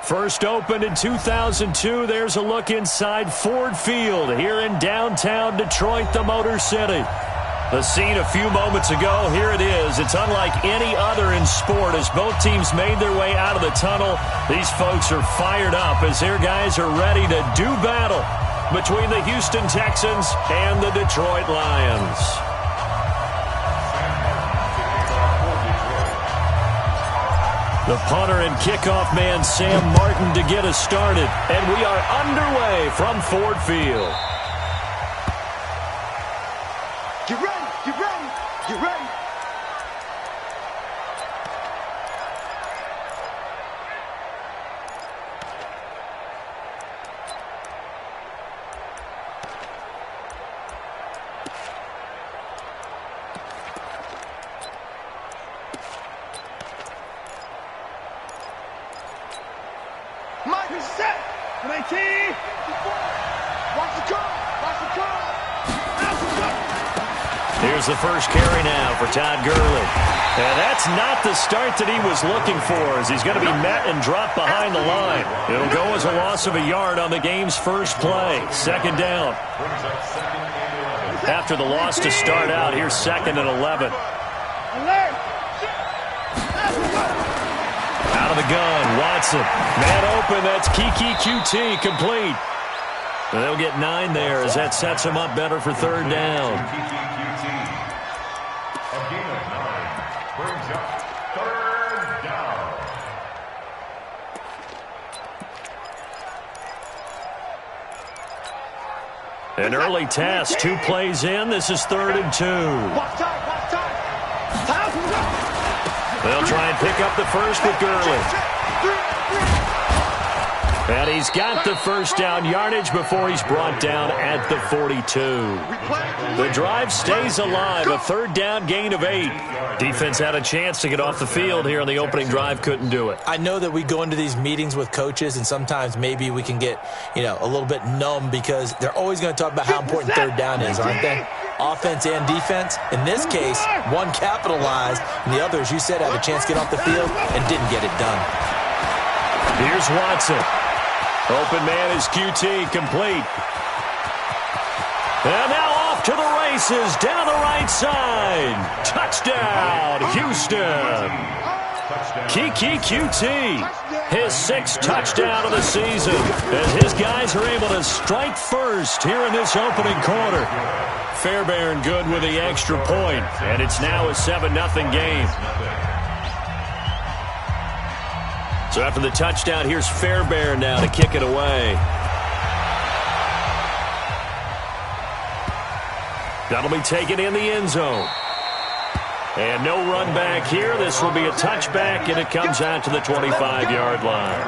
First opened in 2002, there's a look inside Ford Field here in downtown Detroit, the Motor City. The scene a few moments ago, here it is. It's unlike any other in sport as both teams made their way out of the tunnel. These folks are fired up as their guys are ready to do battle between the Houston Texans and the Detroit Lions. The punter and kickoff man, Sam Martin, to get us started. And we are underway from Ford Field. Get ready, get ready, get ready. Mike is set. 19. Watch the car. Watch the car. Here's the first carry now for Todd Gurley. And that's not the start that he was looking for as he's going to be met and dropped behind the line. It'll go as a loss of a yard on the game's first play. Second down. After the loss to start out, here's second and 11. Out of the gun, Watson. Man open, that's Kiki QT, complete. And they'll get 9 there as that sets him up better for third down. A gain of 9 brings up third down. An early task, 2 plays in. This is 3rd and 2. They'll try and pick up the first with Gurley. And he's got the first down yardage before he's brought down at the 42. The drive stays alive, a third down gain of 8. Defense had a chance to get off the field here on the opening drive, couldn't do it. I know that we go into these meetings with coaches, and sometimes maybe we can get, a little bit numb because they're always going to talk about how important third down is, aren't they? Offense and defense. In this case, one capitalized, and the other, as you said, had a chance to get off the field and didn't get it done. Here's Watson. Open man is QT, complete. And now off to the races, down the right side. Touchdown, Houston. Kiki QT, his 6th touchdown of the season, as his guys are able to strike first here in this opening quarter. Fairbairn good with the extra point, and it's now a 7-0 game. So after the touchdown, here's Fairbairn now to kick it away. That'll be taken in the end zone. And no run back here. This will be a touchback, and it comes out to the 25-yard line.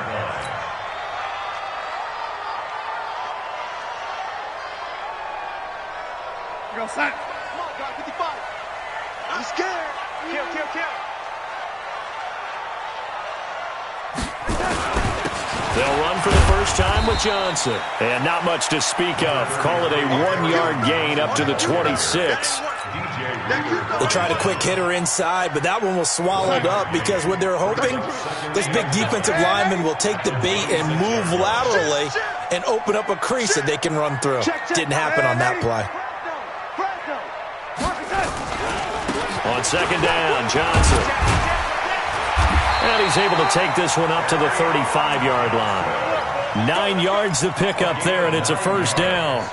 Go, son. Come on, guy, 55. I'm scared. Kill. They'll run for the first time with Johnson. And not much to speak of. Call it a 1-yard gain up to the 26. They tried a quick hitter inside, but that one was swallowed up because what they're hoping, this big defensive lineman will take the bait and move laterally and open up a crease that they can run through. Didn't happen on that play. On second down, Johnson. And he's able to take this one up to the 35-yard line. 9 yards to pick up there, and it's a first down.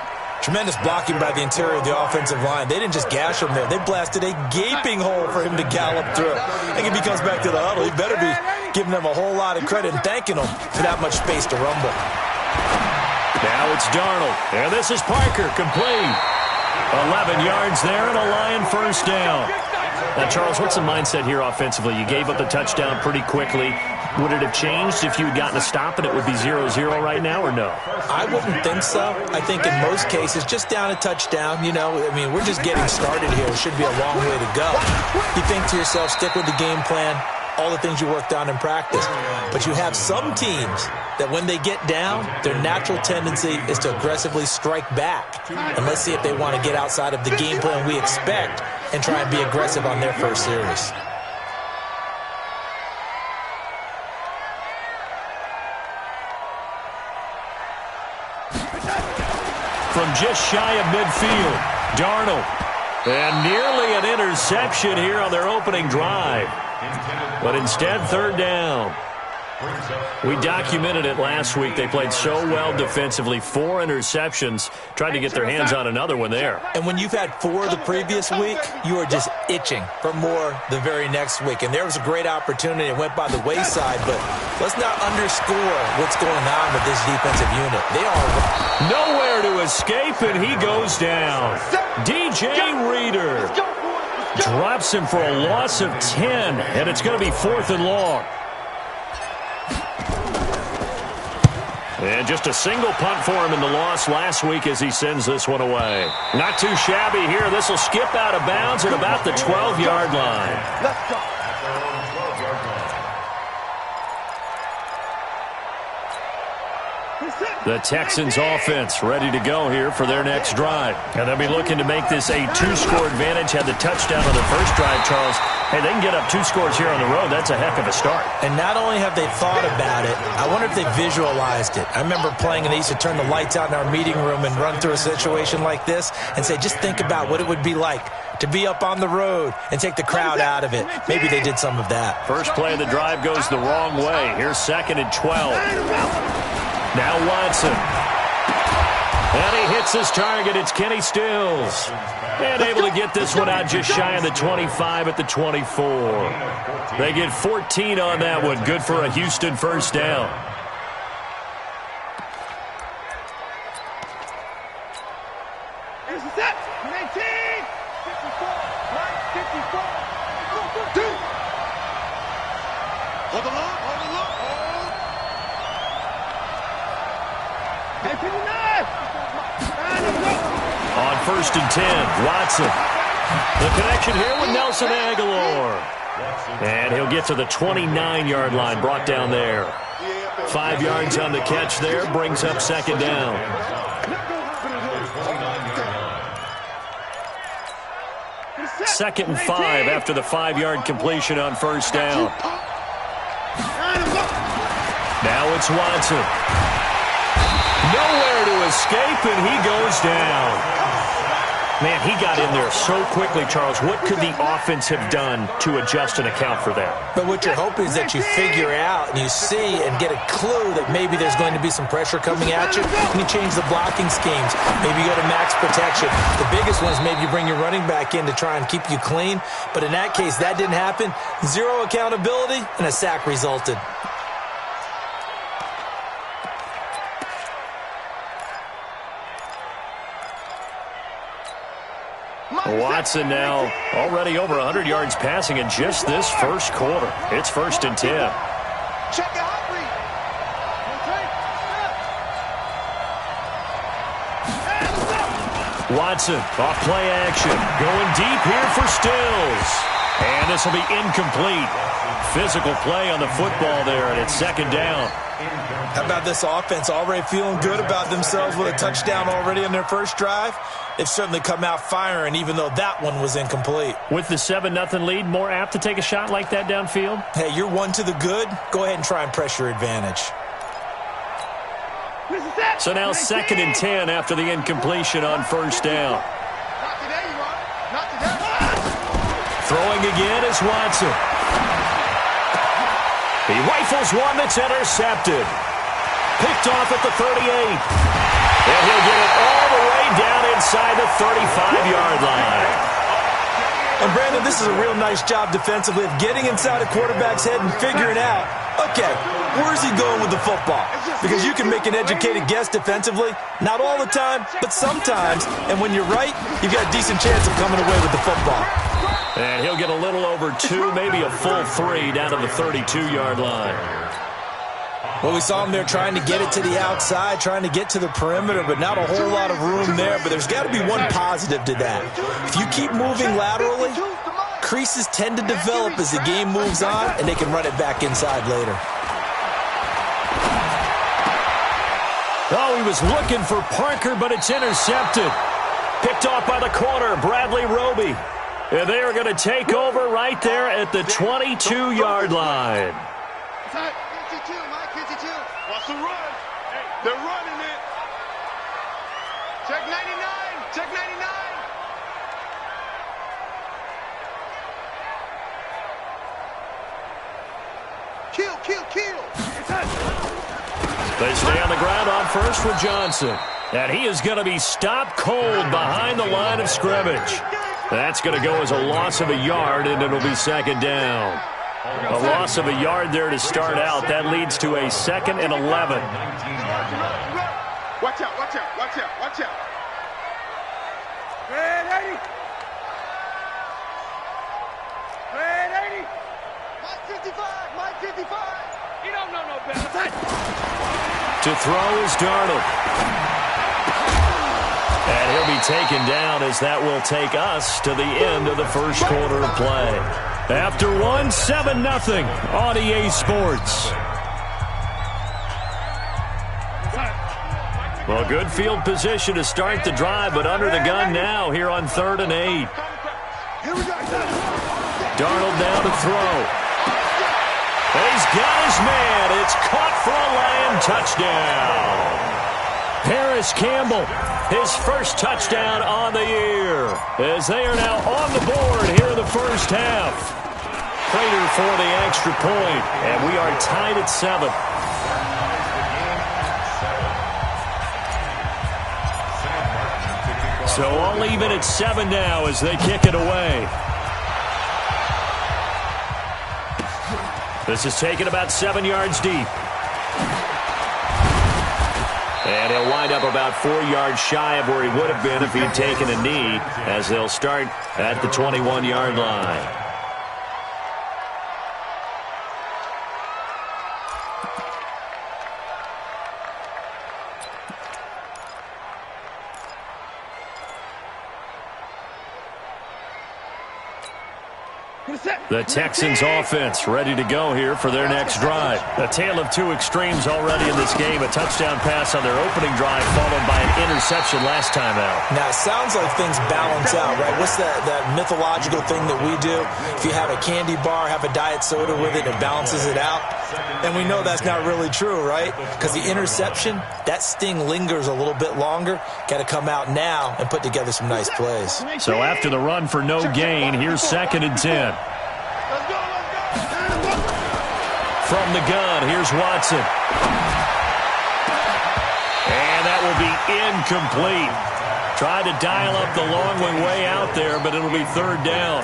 Tremendous blocking by the interior of the offensive line. They didn't just gash him there. They blasted a gaping hole for him to gallop through. I think if he comes back to the huddle, he better be giving them a whole lot of credit and thanking them for that much space to rumble. Now it's Darnold. And this is Parker, complete. 11 yards there and a Lion first down. Now, Charles, what's the mindset here offensively? You gave up the touchdown pretty quickly. Would it have changed if you had gotten a stop and it would be 0-0 right now, or no? I wouldn't think so. I think in most cases, just down a touchdown, we're just getting started here. It should be a long way to go. You think to yourself, stick with the game plan, all the things you worked on in practice. But you have some teams that when they get down, their natural tendency is to aggressively strike back. And let's see if they want to get outside of the game plan we expect and try and be aggressive on their first series. From just shy of midfield, Darnold. And nearly an interception here on their opening drive. But instead, third down. We documented it last week. They played so well defensively. 4 interceptions. Tried to get their hands on another one there. And when you've had 4 the previous week, you are just itching for more the very next week. And there was a great opportunity. It went by the wayside, but let's not underscore what's going on with this defensive unit. They are nowhere to escape, and he goes down. DJ Reader drops him for a loss of 10, and it's going to be 4th and long. And just a single punt for him in the loss last week as he sends this one away. Not too shabby here. This will skip out of bounds at about the 12-yard line. Let's go. The Texans offense ready to go here for their next drive. And they'll be looking to make this a 2-score advantage. Had the touchdown on their first drive, Charles. Hey, they can get up 2 scores here on the road. That's a heck of a start. And not only have they thought about it, I wonder if they visualized it. I remember playing and they used to turn the lights out in our meeting room and run through a situation like this and say, just think about what it would be like to be up on the road and take the crowd out of it. Maybe they did some of that. First play of the drive goes the wrong way. Here's 2nd and 12. Now Watson. And he hits his target. It's Kenny Stills. And able to get this one out just shy of the 25 at the 24. They get 14 on that one. Good for a Houston first down. Here's the set. 19. 54. Right. 54. Hold the look. Hold the look. On 1st and 10, Watson. The connection here with Nelson Aguilar. And he'll get to the 29-yard line, brought down there. 5 yards on the catch there, brings up 2nd down. Second and 5 after the 5-yard completion on 1st down. Now it's Watson. Nowhere to escape, and he goes down. Man, he got in there so quickly, Charles. What could the offense have done to adjust and account for that? But what you're hoping is that you figure out and you see and get a clue that maybe there's going to be some pressure coming at you, and you change the blocking schemes. Maybe you go to max protection. The biggest one is maybe you bring your running back in to try and keep you clean. But in that case, that didn't happen. 0 accountability, and a sack resulted. Watson now already over 100 yards passing in just this first quarter. It's 1st and 10. Check the hot read. Watson off play action. Going deep here for Stills. And this will be incomplete. Physical play on the football there, and it's 2nd down. How about this offense already feeling good about themselves with a touchdown already on their first drive? They've certainly come out firing, even though that one was incomplete. With the 7-0 lead, more apt to take a shot like that downfield? Hey, you're one to the good. Go ahead and try and press your advantage. So now 2nd and 10 after the incompletion on 1st down. Not today, you are. Not today. Throwing again is Watson. He rifles one that's intercepted. Picked off at the 38. And he'll get it all the way down inside the 35-yard line. And, Brandon, this is a real nice job defensively of getting inside a quarterback's head and figuring out, okay, where's he going with the football? Because you can make an educated guess defensively, not all the time, but sometimes. And when you're right, you've got a decent chance of coming away with the football. And he'll get a little over 2, maybe a full 3 down to the 32-yard line. Well, we saw him there trying to get it to the outside, trying to get to the perimeter, but not a whole lot of room there. But there's got to be one positive to that. If you keep moving laterally, creases tend to develop as the game moves on, and they can run it back inside later. Oh, he was looking for Parker, but it's intercepted. Picked off by the corner, Bradley Roby. And they are going to take over right there at the 22-yard line. Watch the run. Hey, they're running it. Check 99. Kill, kill, kill. They stay on the ground on first with Johnson. And he is going to be stopped cold behind the line of scrimmage. That's going to go as a loss of a yard, and it'll be second down. A loss of a yard there to start out. That leads to a 2nd and 11. Watch out, watch out, watch out, watch out. Red 80. Red 80. Mike 55, Mike 55. You don't know no better. To throw is Darnold. And he'll be taken down as that will take us to the end of the first quarter of play. After one, 7-0 on EA Sports. Well, good field position to start the drive, but under the gun now here on 3rd and 8. Darnold now to throw. He's got his man. It's caught for a Lion touchdown. Paris Campbell, his first touchdown on the year, as they are now on the board here in the first half. Prater for the extra point, and we are tied at 7. So all even at 7 now as they kick it away. This is taken about 7 yards deep. And he'll wind up about 4 yards shy of where he would have been if he had taken a knee, as they'll start at the 21-yard line. The Texans offense ready to go here for their next drive. A tale of two extremes already in this game. A touchdown pass on their opening drive followed by an interception last time out. Now, it sounds like things balance out, right? What's that mythological thing that we do? If you have a candy bar, have a diet soda with it, it balances it out. And we know that's not really true, right? Because the interception, that sting lingers a little bit longer. Got to come out now and put together some nice plays. So after the run for no gain, here's 2nd and 10. From the gun, here's Watson. And that will be incomplete. Tried to dial up the long way out there, but it'll be 3rd down.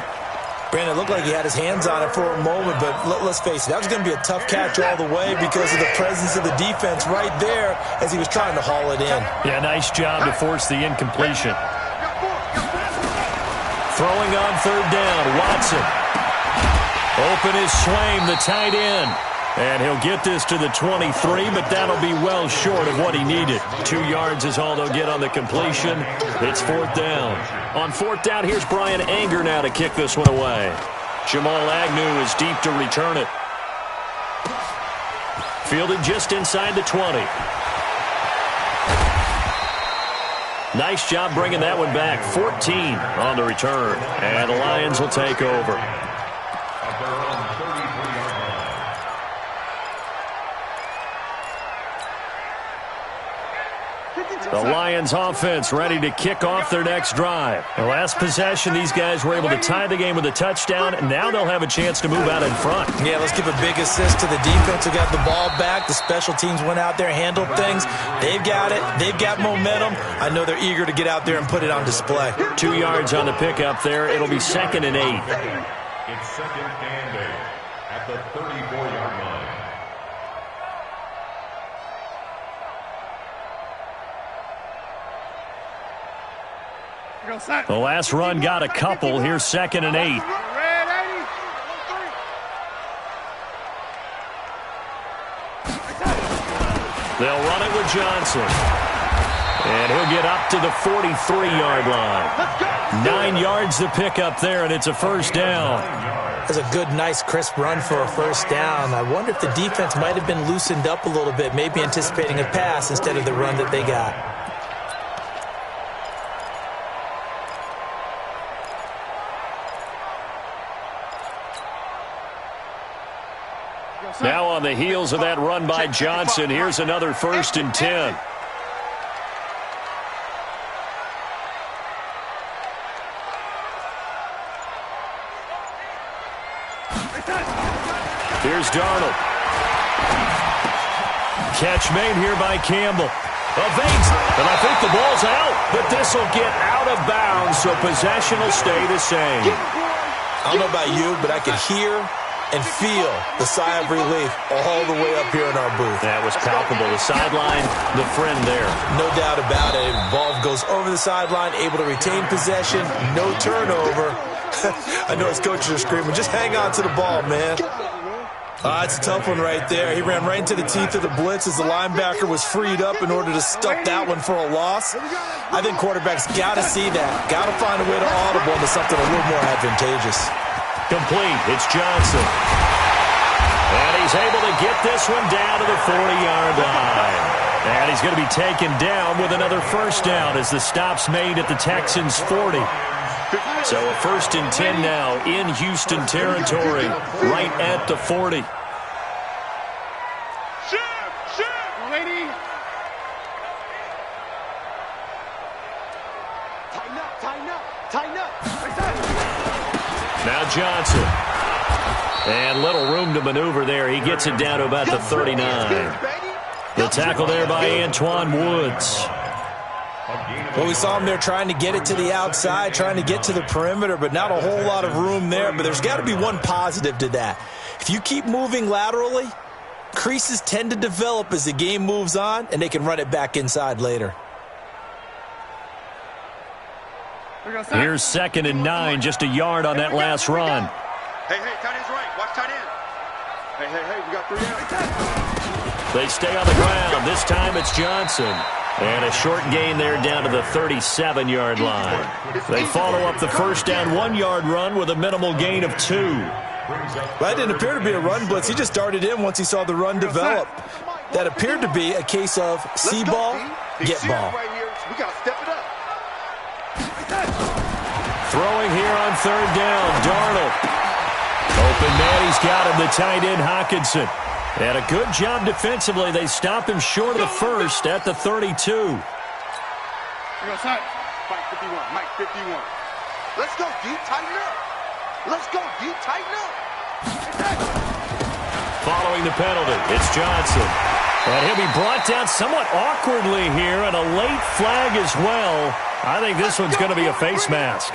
Brandon, it looked like he had his hands on it for a moment, but let's face it, that was going to be a tough catch all the way because of the presence of the defense right there as he was trying to haul it in. Yeah, nice job to force the incompletion. Throwing on 3rd down, Watson. Open is Swaim, the tight end. And he'll get this to the 23, but that'll be well short of what he needed. 2 yards is all they'll get on the completion. It's 4th down. On 4th down, here's Brian Anger now to kick this one away. Jamal Agnew is deep to return it. Fielded just inside the 20. Nice job bringing that one back. 14 on the return. And the Lions will take over. The Lions offense ready to kick off their next drive. The last possession, these guys were able to tie the game with a touchdown, and now they'll have a chance to move out in front. Yeah, let's give a big assist to the defense who got the ball back. The special teams went out there, handled things. They've got it. They've got momentum. I know they're eager to get out there and put it on display. 2 yards on the pickup there. It'll be 2nd and 8. It's 2nd and 8 at the 34-yard line. The last run got a couple. Here's 2nd and 8. They'll run it with Johnson. And he'll get up to the 43-yard line. 9 yards to pick up there, and it's a 1st down. That's a good, nice, crisp run for a 1st down. I wonder if the defense might have been loosened up a little bit, maybe anticipating a pass instead of the run that they got. Now on the heels of that run by Johnson, here's another 1st and 10. Here's Darnold. Catch made here by Campbell. Evades, and I think the ball's out, but this will get out of bounds, so possession will stay the same. I don't know about you, but I could hear and feel the sigh of relief all the way up here in our booth. That was palpable. The sideline, the friend there. No doubt about it. Ball goes over the sideline, able to retain possession, no turnover. I know his coaches are screaming, just hang on to the ball, man. It's a tough one right there. He ran right into the teeth of the blitz as the linebacker was freed up in order to stuff that one for a loss. I think quarterbacks got to see that. Got to find a way to audible into something a little more advantageous. Complete. It's Johnson. And he's able to get this one down to the 40-yard line. And he's going to be taken down with another first down as the stop's made at the Texans' 40. So a 1st and 10 now in Houston territory, right at the 40. Lady. Tighten up. Now Johnson. And little room to maneuver there. He gets it down to about the 39. The tackle there by Antoine Woods. Well, we saw him there trying to get it to the outside, trying to get to the perimeter, but not a whole lot of room there. But there's got to be one positive to that. If you keep moving laterally, creases tend to develop as the game moves on, and they can run it back inside later. Here's 2nd and 9, just a yard on that last run. Hey, tight end's right. Watch tight end. Hey, we got 3 yards. They stay on the ground. This time it's Johnson. And a short gain there down to the 37-yard line. They follow up the first down 1-yard run with a minimal gain of 2. That didn't appear to be a run blitz. He just started in once he saw the run develop. That appeared to be a case of see ball, get ball. We got to step it up. Throwing here on 3rd down, Darnold. Open man, he's got him, the tight end Hockenson. And a good job defensively. They stop him short of the first at the 32. Mike 51. Mike 51. Let's go deep, tighten up. Following the penalty, it's Johnson. And he'll be brought down somewhat awkwardly here, and a late flag as well. I think this one's going to be a face mask.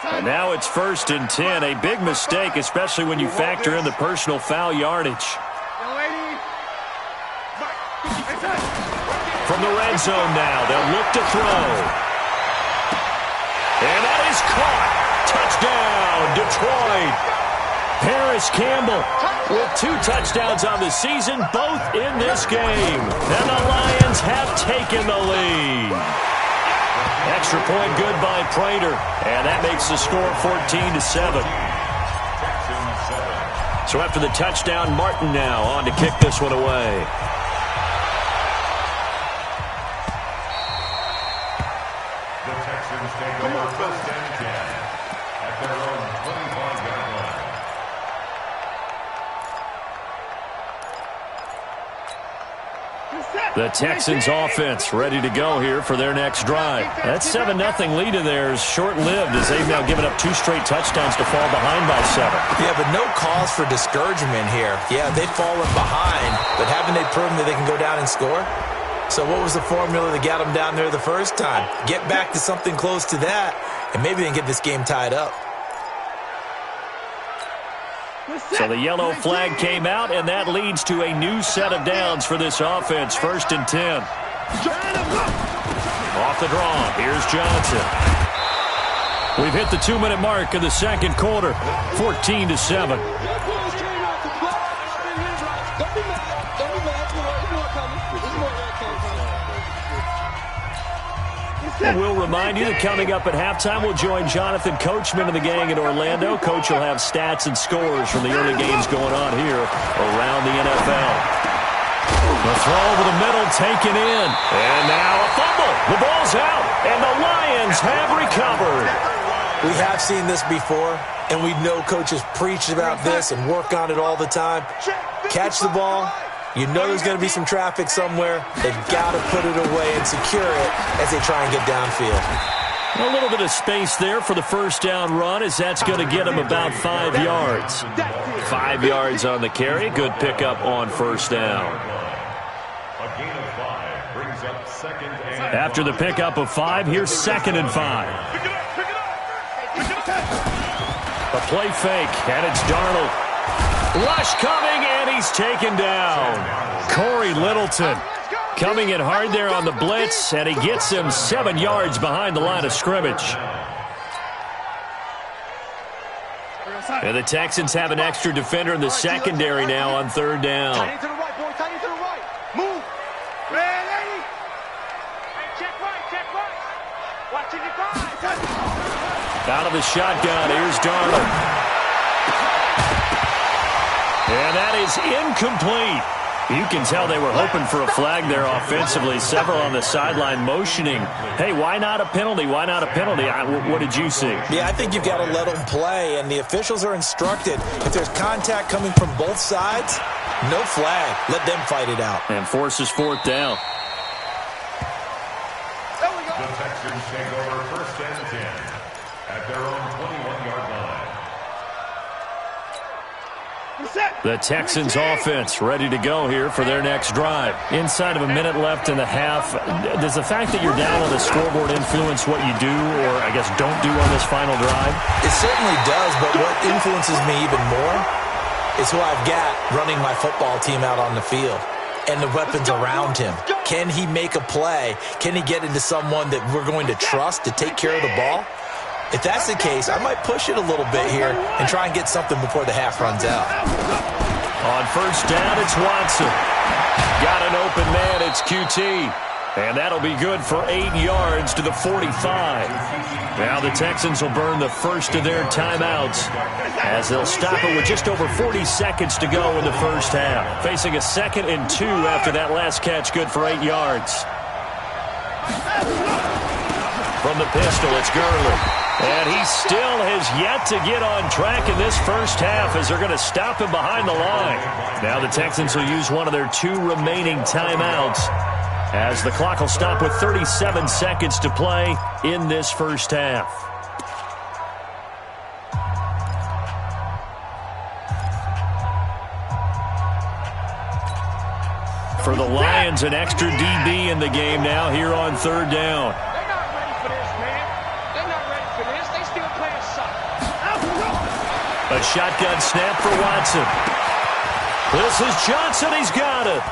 And now it's 1st and 10. A big mistake, especially when you factor in the personal foul yardage. From the red zone now, they'll look to throw. And that is caught. Touchdown, Detroit. Harris Campbell with 2 touchdowns on the season, both in this game. And the Lions have taken the lead. Extra point good by Prater, and that makes the score 14-7. So after the touchdown, Martin now on to kick this one away. The Texans take over 1st and 10 at their own 25-yard line. The Texans offense ready to go here for their next drive. That 7-0 lead of theirs short-lived as they've now given up 2 straight touchdowns to fall behind by 7. Yeah, but no cause for discouragement here. Yeah, they've fallen behind, but haven't they proven that they can go down and score? So what was the formula that got them down there the first time? Get back to something close to that, and maybe they can get this game tied up. So the yellow flag came out, and that leads to a new set of downs for this offense. 1st and 10. Off the draw, here's Johnson. We've hit the 2-minute mark of the 2nd quarter, 14-7. And we'll remind you that coming up at halftime, we'll join Jonathan Coachman and the gang in Orlando. Coach will have stats and scores from the early games going on here around the NFL. The throw over the middle taken in. And now a fumble. The ball's out, and the Lions have recovered. We have seen this before, and we know coaches preach about this and work on it all the time. Catch the ball. You know there's going to be some traffic somewhere. They've got to put it away and secure it as they try and get downfield. A little bit of space there for the first down run, as that's going to get him about 5 yards. 5 yards on the carry. Good pickup on first down. A gain of 5 brings up second and After the pickup of 5, here's 2nd and 5. A play fake, and it's Darnold. Rush coming, and he's taken down. Corey Littleton coming in hard there on the blitz, and he gets him 7 yards behind the line of scrimmage. And the Texans have an extra defender in the secondary now on 3rd down. Tight end to the right, boy. Tight end to the right. Move. Ready? Check right. Watching it drive. Out of the shotgun, here's Darnold. And that is incomplete. You can tell they were hoping for a flag there offensively. Several on the sideline motioning, hey, why not a penalty? Why not a penalty? What did you see? Yeah, I think you've got to let them play, and the officials are instructed. If there's contact coming from both sides, no flag. Let them fight it out. And forces 4th down. There we go. the Texans take over 1st and 10 at their own 21-yard line. The Texans offense ready to go here for their next drive. Inside of a minute left in the half, does the fact that you're down on the scoreboard influence what you do, or I guess don't do on this final drive? It certainly does, but what influences me even more is who I've got running my football team out on the field and the weapons around him. Can he make a play? Can he get into someone that we're going to trust to take care of the ball? If that's the case, I might push it a little bit here and try and get something before the half runs out. On 1st down, it's Watson. Got an open man, it's QT. And that'll be good for 8 yards to the 45. Now the Texans will burn the first of their timeouts as they'll stop it with just over 40 seconds to go in the first half. Facing a 2nd and 2 after that last catch, good for 8 yards. From the pistol, it's Gurley. And he still has yet to get on track in this first half as they're going to stop him behind the line. Now the Texans will use one of their 2 remaining timeouts as the clock will stop with 37 seconds to play in this first half. For the Lions, an extra DB in the game now here on 3rd down. A shotgun snap for Watson. This is Johnson. He's got it.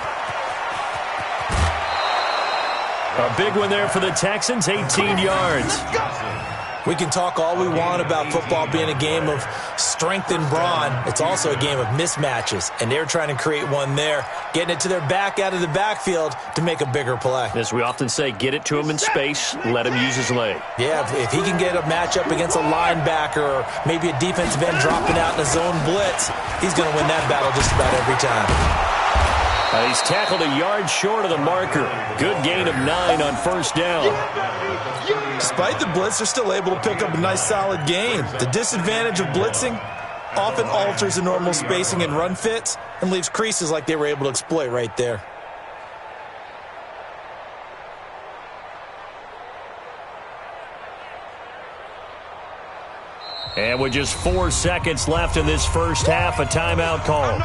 A big one there for the Texans, 18 yards. We can talk all we want about football being a game of strength and brawn. It's also a game of mismatches, and they're trying to create one there, getting it to their back out of the backfield to make a bigger play. As we often say, get it to him in space, let him use his leg. Yeah, if he can get a matchup against a linebacker or maybe a defensive end dropping out in a zone blitz, he's going to win that battle just about every time. He's tackled a yard short of the marker. Good gain of 9 on 1st down. Despite the blitz, they're still able to pick up a nice solid gain. The disadvantage of blitzing often alters the normal spacing and run fits and leaves creases like they were able to exploit right there. And with just 4 seconds left in this first half, a timeout call.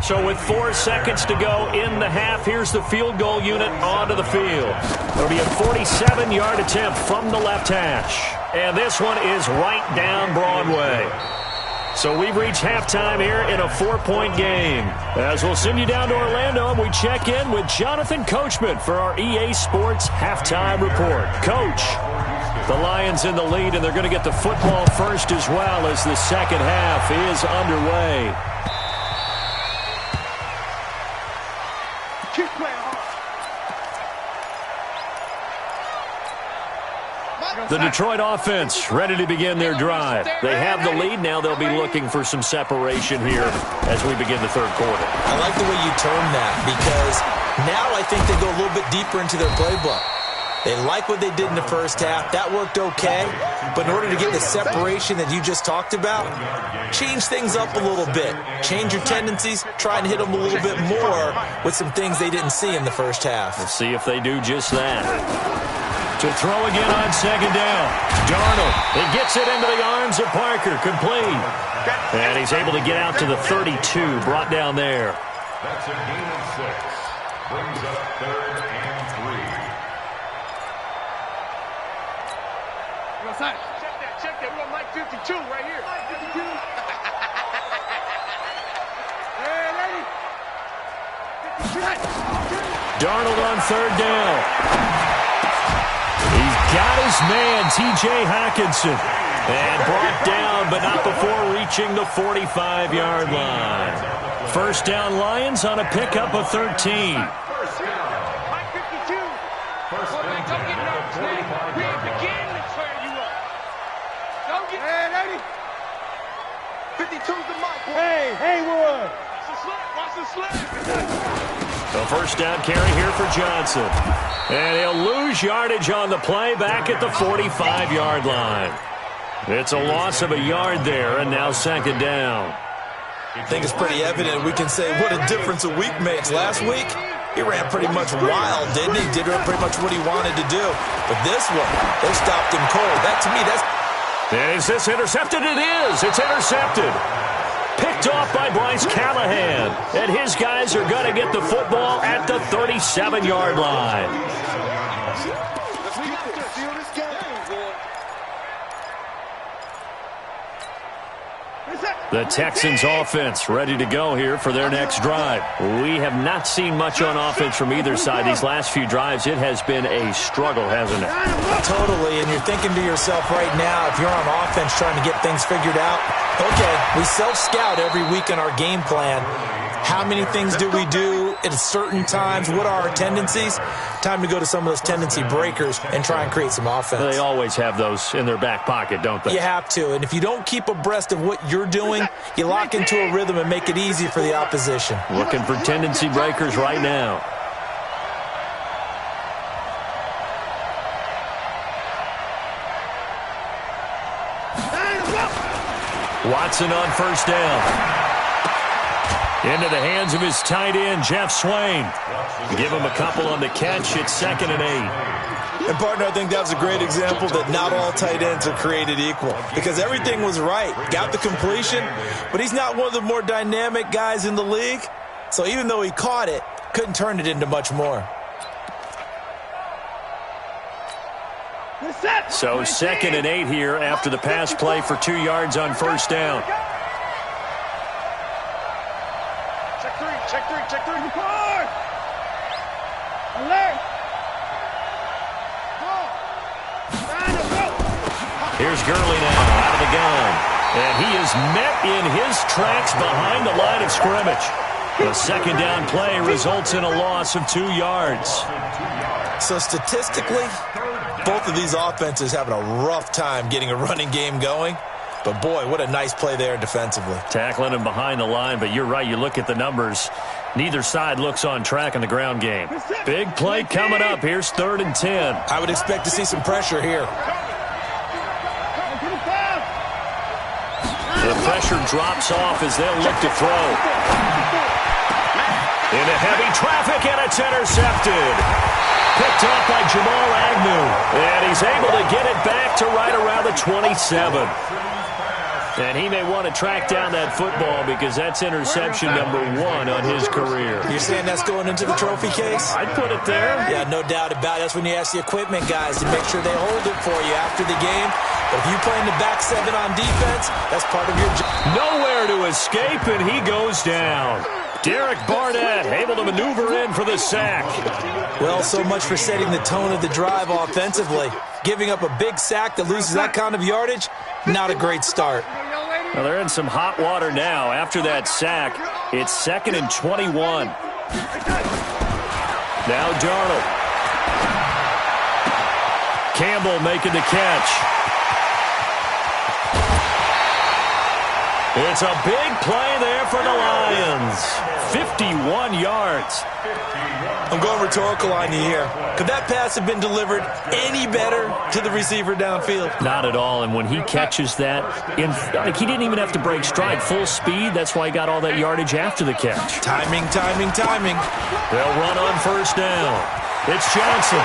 So with 4 seconds to go in the half, here's the field goal unit onto the field. It'll be a 47-yard attempt from the left hash. And this one is right down Broadway. So we've reached halftime here in a 4-point game. As we'll send you down to Orlando, and we check in with Jonathan Coachman for our EA Sports Halftime Report. Coach, the Lions in the lead, and they're going to get the football first as well as the second half is underway. Keep playing hard. The Detroit offense ready to begin their drive. They have the lead. Now they'll be looking for some separation here as we begin the third quarter. I like the way you term that because now I think they go a little bit deeper into their playbook. They like what they did in the first half. That worked okay. But in order to get the separation that you just talked about, change things up a little bit. Change your tendencies. Try and hit them a little bit more with some things they didn't see in the first half. Let's see if they do just that. To throw again on second down. Darnold. He gets it into the arms of Parker. Complete. And he's able to get out to the 32. Brought down there. That's a gain of 6. Brings up 3rd and 3. Check that. We're on Mike 52 right here. Mike 52. Hey, lady. 52. Darnold on third down. He's got his man, T.J. Hockenson. And brought down, but not before reaching the 45-yard line. First down, Lions on a pickup of 13. Mike 52. First and 10 at the 45-yard line. Hey, lady. 52's the Mike. Hey, Wood. Watch the slip. The first down carry here for Johnson. And he'll lose yardage on the play back at the 45-yard line. It's a loss of a yard there, and now second down. I think it's pretty evident. We can say what a difference a week makes. Last week, he ran pretty much wild, didn't he? Did pretty much what he wanted to do. But this one, they stopped him cold. That, to me, that's... Is this intercepted? It is. It's intercepted. Picked off by Bryce Callahan. And his guys are going to get the football at the 37-yard line. The Texans offense ready to go here for their next drive. We have not seen much on offense from either side. These last few drives, it has been a struggle, hasn't it? Totally, and you're thinking to yourself right now, if you're on offense trying to get things figured out, okay, we self-scout every week in our game plan. How many things do we do at certain times? What are our tendencies? Time to go to some of those tendency breakers and try and create some offense. They always have those in their back pocket, don't they? You have to, and if you don't keep abreast of what you're doing, you lock into a rhythm and make it easy for the opposition. Looking for tendency breakers right now. Watson on first down. Into the hands of his tight end, Jeff Swain. Give him a couple on the catch. It's 2nd and 8. And, partner, I think that was a great example that not all tight ends are created equal. Because everything was right. Got the completion, but he's not one of the more dynamic guys in the league. So even though he caught it, couldn't turn it into much more. So 2nd and 8 here after the pass play for 2 yards on first down. Check three. Record. Alert. Here's Gurley now out of the gun. And he is met in his tracks behind the line of scrimmage. The second down play results in a loss of 2 yards. So statistically, both of these offenses having a rough time getting a running game going. But, boy, what a nice play there defensively. Tackling him behind the line, but you're right. You look at the numbers. Neither side looks on track in the ground game. Big play coming up. Here's 3rd and 10. I would expect to see some pressure here. The pressure drops off as they'll look to throw. Into heavy traffic, and it's intercepted. Picked off by Jamal Agnew. And he's able to get it back to right around the 27. And he may want to track down that football because that's interception number 1 on his career. You're saying that's going into the trophy case? I'd put it there. Yeah, no doubt about it. That's when you ask the equipment guys to make sure they hold it for you after the game. But if you play in the back 7 on defense, that's part of your job. Nowhere to escape, and he goes down. Derek Barnett able to maneuver in for the sack. Well, so much for setting the tone of the drive offensively. Giving up a big sack that loses that kind of yardage, not a great start. Well, they're in some hot water now. After that sack, it's 2nd and 21. Now Darnold. Campbell making the catch. It's a big play there for the Lions. 51 yards. I'm going rhetorical on you here. Could that pass have been delivered any better to the receiver downfield? Not at all, and when he catches that, he didn't even have to break stride. Full speed, that's why he got all that yardage after the catch. Timing, timing, timing. They'll run on first down. It's Johnson.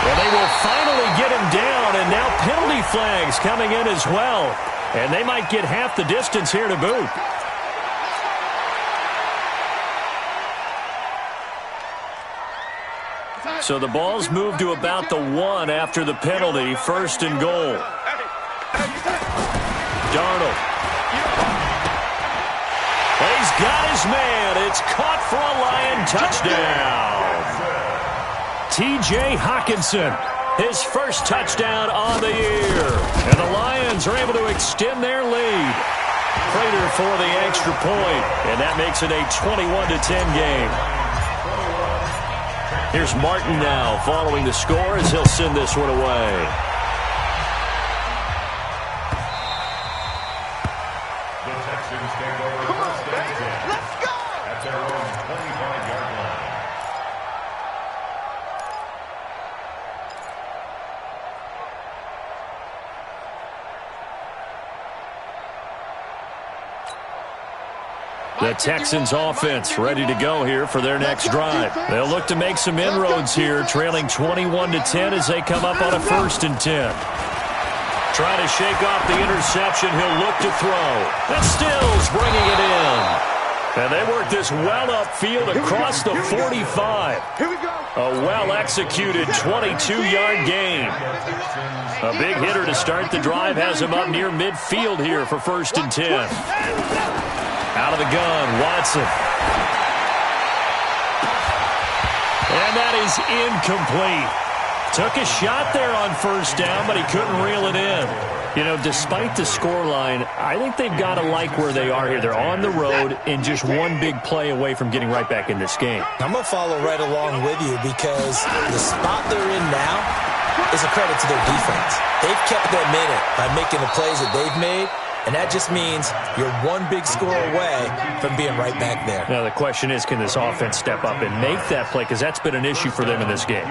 Well, they will finally get him down, and now penalty flags coming in as well. And they might get half the distance here to boot. So the ball's moved to about the 1 after the penalty. First and goal. Darnold. He's got his man. It's caught for a Lion touchdown. T.J. Hockenson, his first touchdown on the year. And the Lions are able to extend their lead. Prater for the extra point, and that makes it a 21-10 game. Here's Martin now following the score as he'll send this one away. The Texans take over first and 10. Let's go! At their own 25-yard line. The Texans offense ready to go here for their next drive. They'll look to make some inroads here, trailing 21-10 as they come up on a 1st and 10. Trying to shake off the interception, he'll look to throw. And Stills bringing it in. And they work this well upfield across the 45. Here we go. A well-executed 22-yard gain. A big hitter to start the drive has him up near midfield here for 1st and 10. Out of the gun, Watson. And that is incomplete. Took a shot there on first down, but he couldn't reel it in. You know, despite the scoreline, I think they've got to like where they are here. They're on the road and just one big play away from getting right back in this game. I'm going to follow right along with you because the spot they're in now is a credit to their defense. They've kept them in it by making the plays that they've made. And that just means you're one big score away from being right back there. Now, the question is, can this offense step up and make that play? Because that's been an issue for them in this game.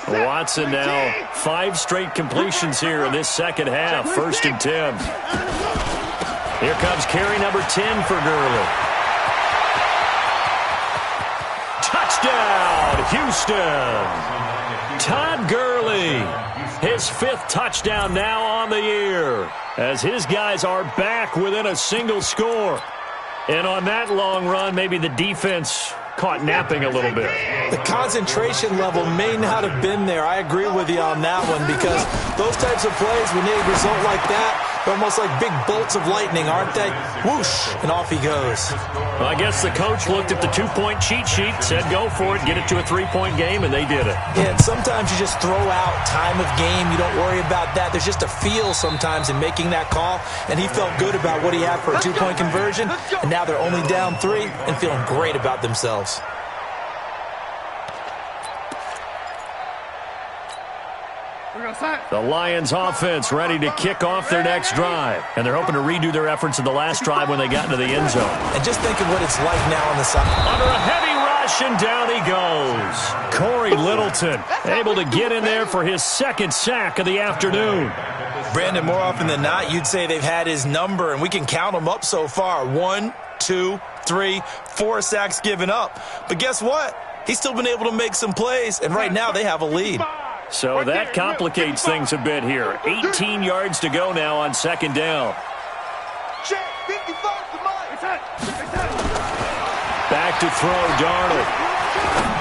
Watson now 5 straight completions here in this second half. 1st and 10. Here comes carry number 10 for Gurley. Touchdown, Houston. Todd Gurley. His 5th touchdown now on the year as his guys are back within a single score. And on that long run, maybe the defense caught napping a little bit. The concentration level may not have been there. I agree with you on that one because those types of plays, when they result like that, they're almost like big bolts of lightning, aren't they? Whoosh, and off he goes. Well, I guess the coach looked at the 2-point cheat sheet, said go for it, get it to a 3-point game, and they did it. Yeah, and sometimes you just throw out time of game. You don't worry about that. There's just a feel sometimes in making that call, and he felt good about what he had for a 2-point conversion, and now they're only down 3 and feeling great about themselves. The Lions offense ready to kick off their next drive. And they're hoping to redo their efforts in the last drive when they got into the end zone. And just think of what it's like now on the side. Under a heavy rush, and down he goes. Corey Littleton able to get in there for his 2nd sack of the afternoon. Brandon, more often than not, you'd say they've had his number, and we can count them up so far. 1, 2, 3, 4 sacks given up. But guess what? He's still been able to make some plays, and right now they have a lead. So that complicates things a bit here. 18 yards to go now on 2nd down. Back to throw, Darnold.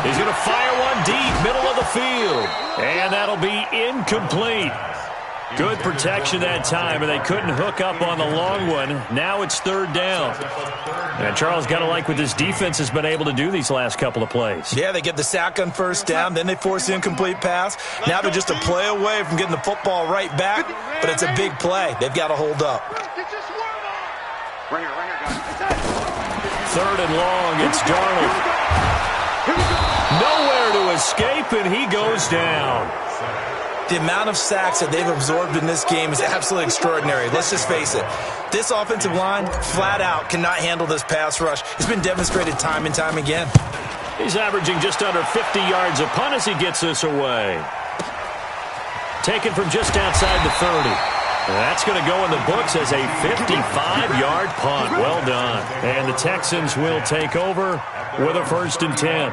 He's going to fire one deep, middle of the field. And that'll be incomplete. Good protection that time, and they couldn't hook up on the long one. Now it's 3rd down. And Charles, got to like what this defense has been able to do these last couple of plays. Yeah, they get the sack on first down, then they force the incomplete pass. Now they're just a play away from getting the football right back, but it's a big play. They've got to hold up. 3rd and long, it's Darnold. Nowhere to escape, and he goes down. The amount of sacks that they've absorbed in this game is absolutely extraordinary. Let's just face it. This offensive line, flat out, cannot handle this pass rush. It's been demonstrated time and time again. He's averaging just under 50 yards a punt as he gets this away. Taken from just outside the 30. That's going to go in the books as a 55-yard punt. Well done. And the Texans will take over with a 1st and 10.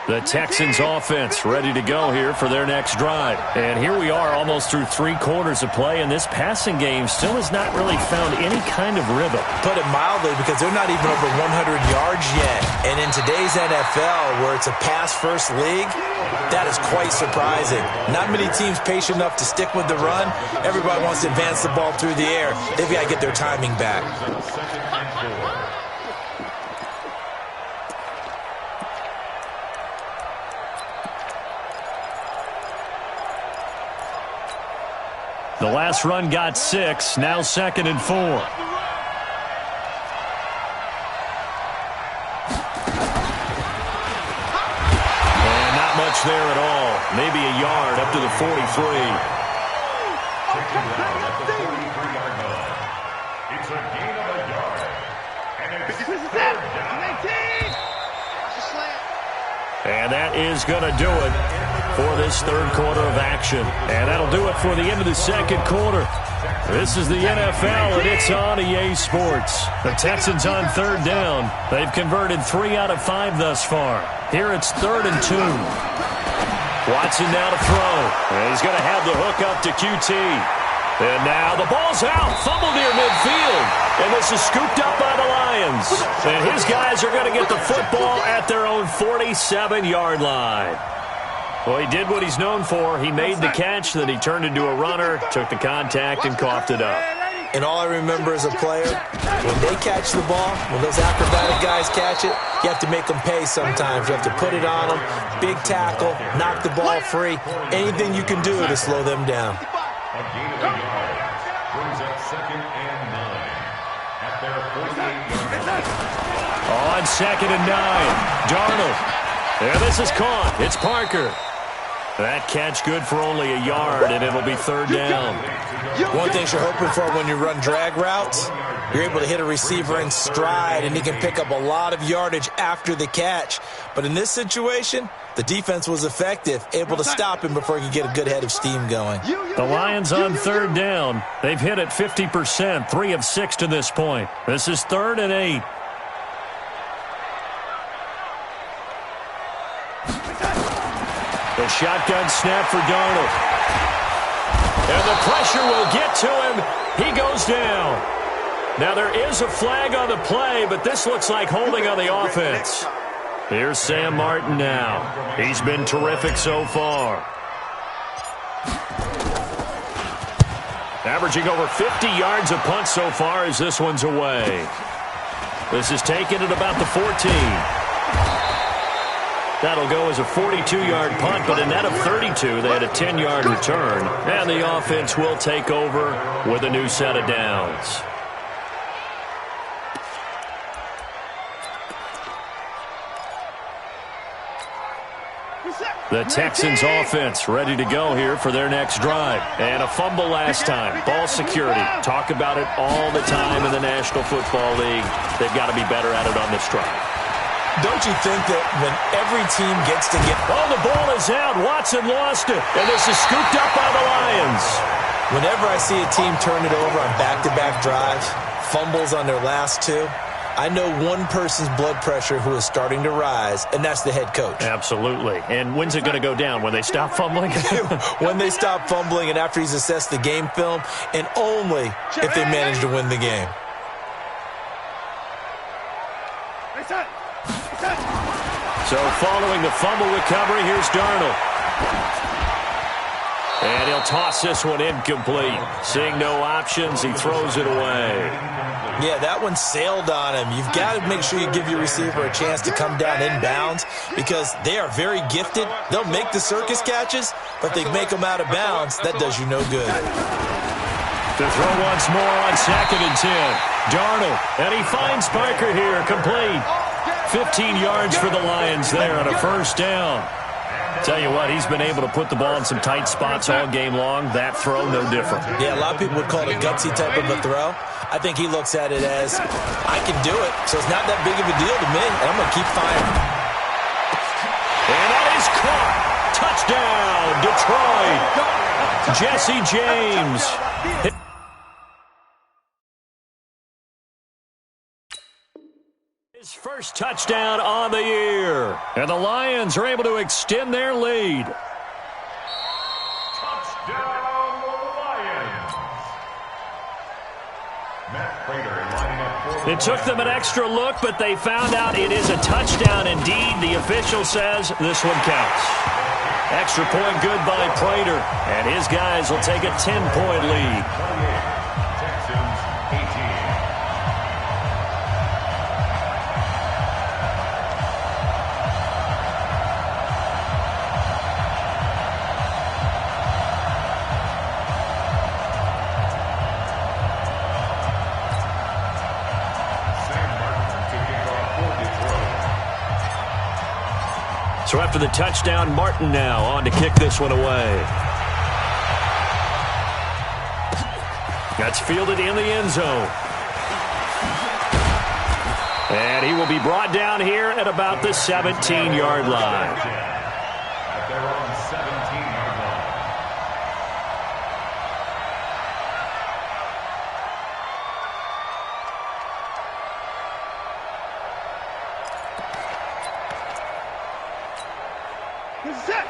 The Texans offense ready to go here for their next drive. And here we are almost through 3 quarters of play, and this passing game still has not really found any kind of rhythm. Put it mildly, because they're not even over 100 yards yet. And in today's NFL, where it's a pass-first league, that is quite surprising. Not many teams patient enough to stick with the run. Everybody wants to advance the ball through the air. They've got to get their timing back. The last run got 6, now 2nd and 4. And not much there at all. Maybe a yard up to the 43. It's a gain of a yard. And it's 3rd down. And that is going to do it for this 3rd quarter of action. And that'll do it for the end of the 2nd quarter. This is the NFL, and it's on EA Sports. The Texans on 3rd down. They've converted 3 out of 5 thus far. Here it's 3rd and 2. Watson now to throw. And he's going to have the hook up to QT. And now the ball's out. Fumble near midfield. And this is scooped up by the Lions. And his guys are going to get the football at their own 47-yard line. Well, he did what he's known for. He made the catch, then he turned into a runner, took the contact, and coughed it up. And all I remember as a player, when they catch the ball, when those acrobatic guys catch it, you have to make them pay sometimes. You have to put it on them, big tackle, knock the ball free, anything you can do to slow them down. A gain of a yard brings up 2nd and 9 at their 48-yard line. On 2nd and 9, Darnold. And this is caught. It's Parker. That catch good for only a yard, and it'll be 3rd down. One thing you're hoping for when you run drag routes, you're able to hit a receiver in stride, and he can pick up a lot of yardage after the catch. But in this situation, the defense was effective, able to stop him before he could get a good head of steam going. The Lions on 3rd down. They've hit it 50%, 3 of 6 to this point. This is 3rd and 8. The shotgun snap for Darnold. And the pressure will get to him. He goes down. Now there is a flag on the play, but this looks like holding on the offense. Here's Sam Martin now. He's been terrific so far. Averaging over 50 yards a punt so far as this one's away. This is taken at about the 14. That'll go as a 42-yard punt, but a net of 32. They had a 10-yard return. And the offense will take over with a new set of downs. The Texans offense ready to go here for their next drive. And a fumble last time. Ball security. Talk about it all the time in the National Football League. They've got to be better at it on this drive. Don't you think that when every team gets to get... Oh, the ball is out. Watson lost it. And this is scooped up by the Lions. Whenever I see a team turn it over on back-to-back drives, fumbles on their last 2, I know one person's blood pressure who is starting to rise, and that's the head coach. Absolutely. And when's it going to go down? When they stop fumbling? When they stop fumbling and after he's assessed the game film, and only if they manage to win the game. So following the fumble recovery, here's Darnold. And he'll toss this one incomplete. Seeing no options, he throws it away. Yeah, that one sailed on him. You've got to make sure you give your receiver a chance to come down inbounds because they are very gifted. They'll make the circus catches, but they make them out of bounds. That does you no good. To throw once more on 2nd and 10. Darnold, and he finds Parker here, complete. 15 yards for the Lions there on a 1st down. Tell you what, he's been able to put the ball in some tight spots all game long. That throw, no different. Yeah, a lot of people would call it a gutsy type of a throw. I think he looks at it as, I can do it, so it's not that big of a deal to me, and I'm going to keep firing. And that is caught. Touchdown, Detroit. Jesse James. His first touchdown on the year. And the Lions are able to extend their lead. Touchdown, Lions. Matt Prater lining up for It took them an extra look, but they found out it is a touchdown indeed. The official says this one counts. Extra point good by Prater. And his guys will take a 10-point lead. Texans 18. So after the touchdown, Martin now on to kick this one away. That's fielded in the end zone. And he will be brought down here at about the 17-yard line. At their own 17-yard line.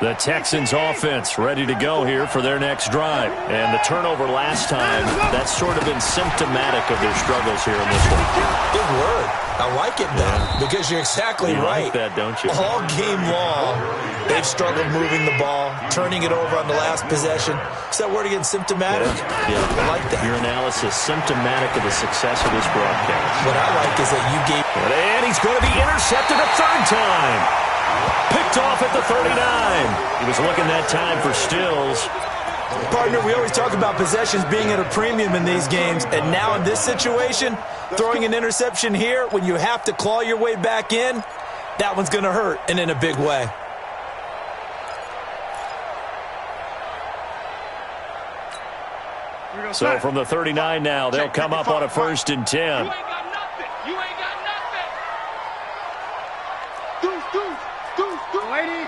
The Texans offense ready to go here for their next drive. And the turnover last time, that's sort of been symptomatic of their struggles here in this one. Good word. I like it, though, because you're exactly right. You like that, don't you? All game long, they've struggled moving the ball, turning it over on the last possession. Is that word again, symptomatic? Yeah. I like that. Your analysis, symptomatic of the success of this broadcast. What I like is that you gave... And he's going to be intercepted a third time. Picked off at the 39. He was looking that time for Stills. Partner, we always talk about possessions being at a premium in these games, and now in this situation, throwing an interception here when you have to claw your way back in, that one's going to hurt, and in a big way. So from the 39 now, they'll come up on a 1st and 10. You ain't got nothing. You ain't got nothing. Deuce. Lady.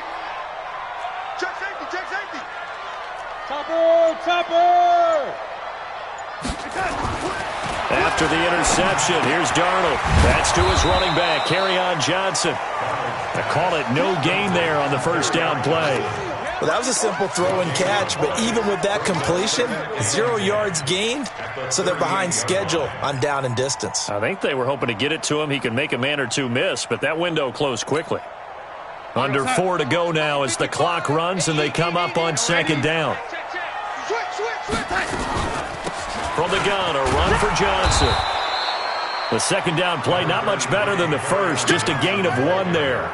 Check safety. Chopper. After the interception, here's Darnold. That's to his running back, Kerryon Johnson. They call it no gain there on the first down play. Well, that was a simple throw and catch, but even with that completion, 0 yards gained, so they're behind schedule on down and distance. I think they were hoping to get it to him. He could make a man or two miss, but that window closed quickly. Under 4 to go now as the clock runs and they come up on 2nd down. From the gun, a run for Johnson. The 2nd down play, not much better than the first, just a gain of 1 there.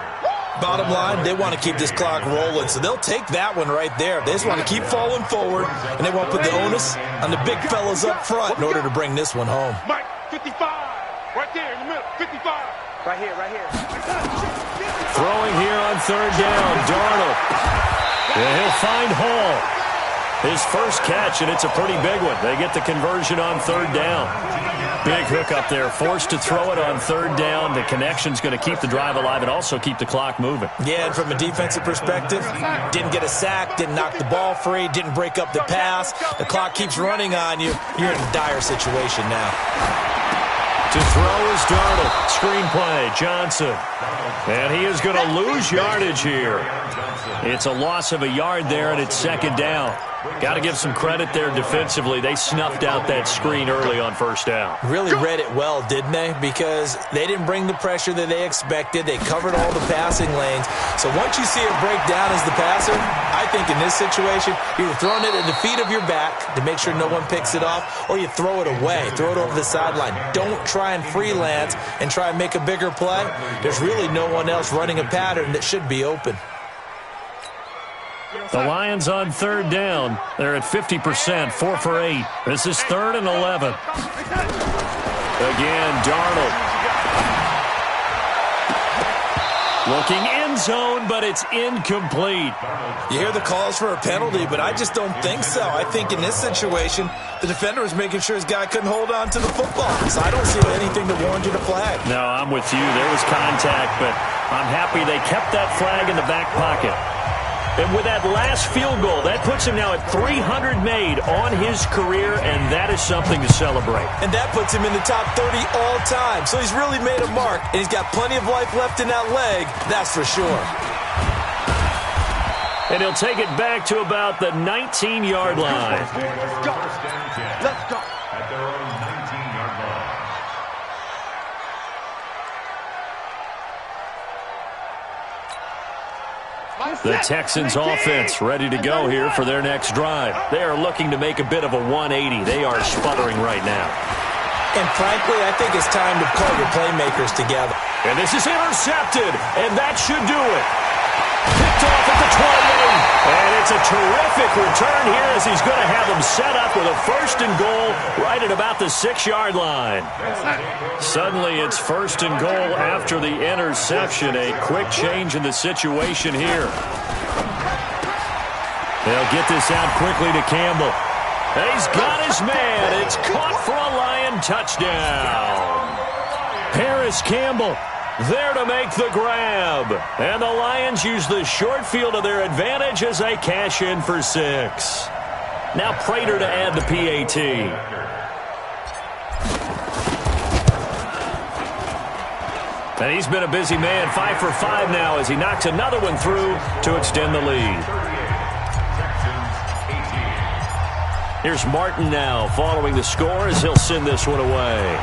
Bottom line, they want to keep this clock rolling, so they'll take that one right there. They just want to keep falling forward, and they want to put the onus on the big fellas up front in order to bring this one home. Mike, 55. Right there in the middle, 55. Right here. Throwing here on 3rd down, Darnold. And he'll find Hall. His first catch, and it's a pretty big one. They get the conversion on 3rd down. Big hook up there, forced to throw it on 3rd down. The connection's going to keep the drive alive and also keep the clock moving. Yeah, and from a defensive perspective, didn't get a sack, didn't knock the ball free, didn't break up the pass. The clock keeps running on you. You're in a dire situation now. To throw is Darnold. Screenplay, Johnson. And he is going to lose yardage here. It's a loss of a yard there, and it's 2nd down. Got to give some credit there defensively. They snuffed out that screen early on 1st down. Really read it well, didn't they? Because they didn't bring the pressure that they expected. They covered all the passing lanes. So once you see it break down as the passer, I think in this situation, you're throwing it at the feet of your back to make sure no one picks it off, or you throw it away, throw it over the sideline. Don't try and freelance and try and make a bigger play. There's really no one else running a pattern that should be open. The Lions on 3rd down. They're at 50%, 4 for 8. This is 3rd and 11. Again, Darnold. Looking end zone, but it's incomplete. You hear the calls for a penalty, but I just don't think so. I think in this situation, the defender was making sure his guy couldn't hold on to the football. So I don't see anything to warrant you to flag. No, I'm with you. There was contact, but I'm happy they kept that flag in the back pocket. And with that last field goal, that puts him now at 300 made on his career, and that is something to celebrate. And that puts him in the top 30 all time. So he's really made a mark, and he's got plenty of life left in that leg, that's for sure. And he'll take it back to about the 19-yard line. Let's go. Let's go. At their own 19-yard line. The Texans offense ready to go here for their next drive. They are looking to make a bit of a 180. They are sputtering right now. And frankly, I think it's time to call your playmakers together. And this is intercepted, and that should do it. Picked off at the 28, and it's a terrific return here as he's going to have them set up with a 1st and goal right at about the 6-yard line. Suddenly it's 1st and goal after the interception. A quick change in the situation here. They'll get this out quickly to Campbell. And he's got his man. It's caught for a Lion touchdown. Paris Campbell there to make the grab. And the Lions use the short field to their advantage as they cash in for 6. Now Prater to add the PAT. And he's been a busy man, 5 for 5 now as he knocks another one through to extend the lead. Here's Martin now following the score as he'll send this one away.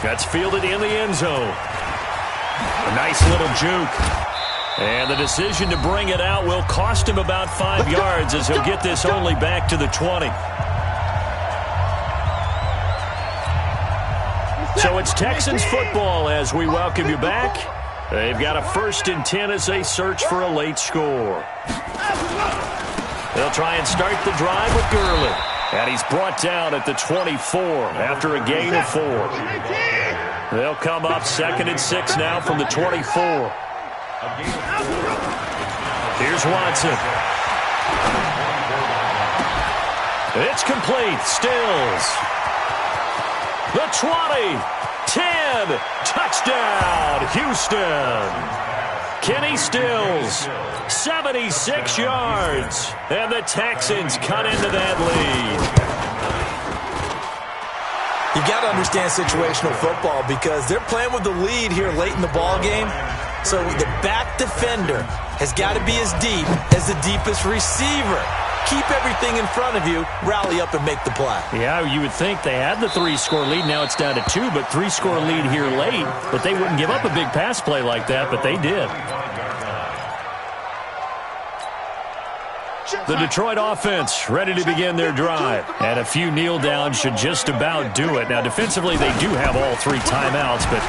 That's fielded in the end zone. A nice little juke. And the decision to bring it out will cost him about 5 yards as he'll get this only back to the 20. So it's Texans football as we welcome you back. They've got a 1st and 10 as they search for a late score. They'll try and start the drive with Gurley. And he's brought down at the 24 after a gain of 4. They'll come up 2nd and 6 now from the 24. Here's Watson. It's complete. Stills. The 20. 10. Touchdown, Houston. Kenny Stills. 76 yards. And the Texans cut into that lead. You got to understand situational football because they're playing with the lead here late in the ball game. So the back defender has got to be as deep as the deepest receiver. Keep everything in front of you, rally up and make the play. Yeah, you would think they had the 3-score lead. Now it's down to 2, but 3-score lead here late. But they wouldn't give up a big pass play like that, but they did. The Detroit offense ready to begin their drive. And a few kneel downs should just about do it. Now, defensively, they do have all 3 timeouts, but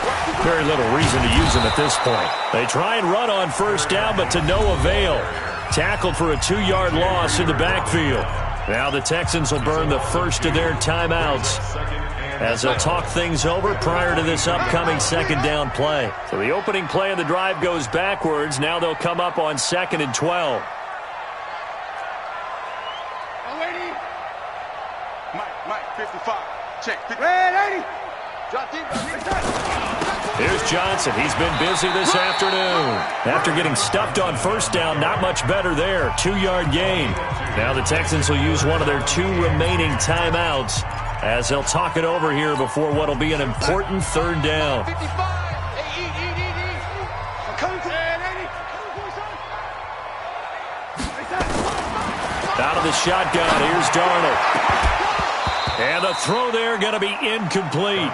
very little reason to use them at this point. They try and run on 1st down, but to no avail. Tackled for a 2-yard loss in the backfield. Now the Texans will burn the first of their timeouts as they'll talk things over prior to this upcoming 2nd down play. So the opening play of the drive goes backwards. Now they'll come up on 2nd and 12. Mike, 55. Check. Red 80. Drop deep. Here's Johnson. He's been busy this afternoon. After getting stuffed on 1st down, not much better there. 2-yard gain. Now the Texans will use one of their 2 remaining timeouts as they'll talk it over here before what will be an important 3rd down. 55. Out of the shotgun, here's Darnold. And the throw there going to be incomplete.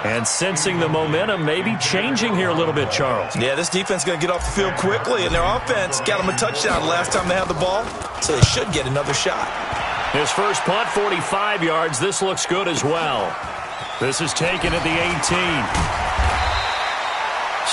And sensing the momentum maybe changing here a little bit, Charles. Yeah, this defense is going to get off the field quickly, and their offense got them a touchdown last time they had the ball, so they should get another shot. His first punt, 45 yards. This looks good as well. This is taken at the 18.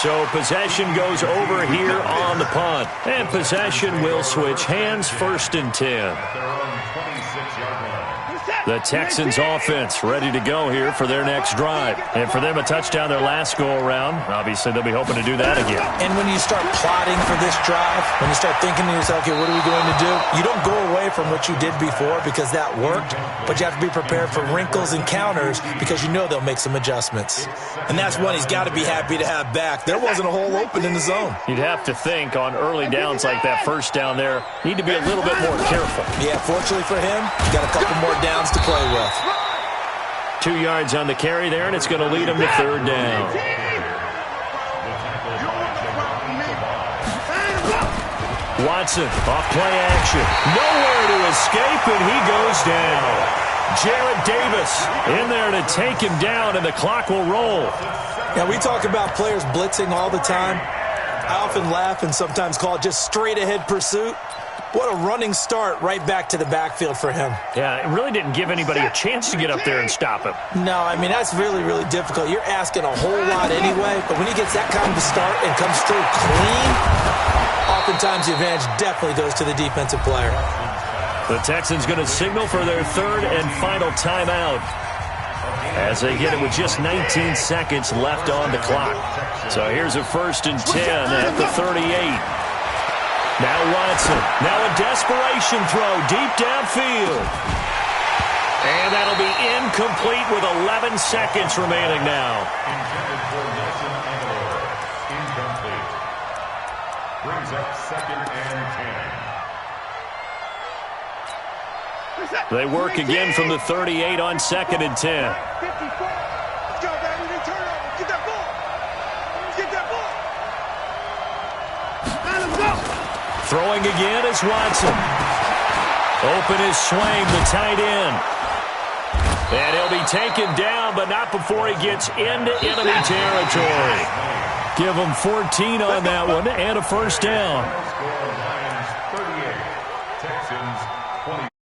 So possession goes over here on the punt. And possession will switch hands, 1st and 10. At their own 26-yard line. The Texans offense ready to go here for their next drive. And for them, a touchdown their last go-around. Obviously, they'll be hoping to do that again. And when you start plotting for this drive, when you start thinking to yourself, okay, what are we going to do? You don't go away from what you did before because that worked, but you have to be prepared for wrinkles and counters because you know they'll make some adjustments. And that's one he's got to be happy to have back. There wasn't a hole open in the zone. You'd have to think on early downs like that first down there, need to be a little bit more careful. Yeah, fortunately for him, got a couple more downs to play with. 2 yards on the carry there, and it's going to lead him to third down. Watson, off play action. Nowhere to escape, and he goes down. Jarrett Davis in there to take him down, and the clock will roll. Now, we talk about players blitzing all the time. I often laugh and sometimes call it just straight-ahead pursuit. What a running start right back to the backfield for him. Yeah, it really didn't give anybody a chance to get up there and stop him. No, I mean, that's really, really difficult. You're asking a whole lot anyway, but when he gets that kind of a start and comes through clean, oftentimes the advantage definitely goes to the defensive player. The Texans going to signal for their third and final timeout as they get it with just 19 seconds left on the clock. So here's a 1st and 10 at the 38. Now Watson. Now a desperation throw deep downfield. And that'll be incomplete with 11 seconds remaining now. Intended for Nelson Aguilar. Incomplete. Brings up 2nd and 10. They work again from the 38 on 2nd and 10. 54. Let's go, baby. They turn it over. Get that ball. Get that ball. Let him go. Throwing again is Watson. Open his swing, the tight end. And he'll be taken down, but not before he gets into enemy territory. Give him 14 on that one and a 1st down. Score Lions 38. Texans 20.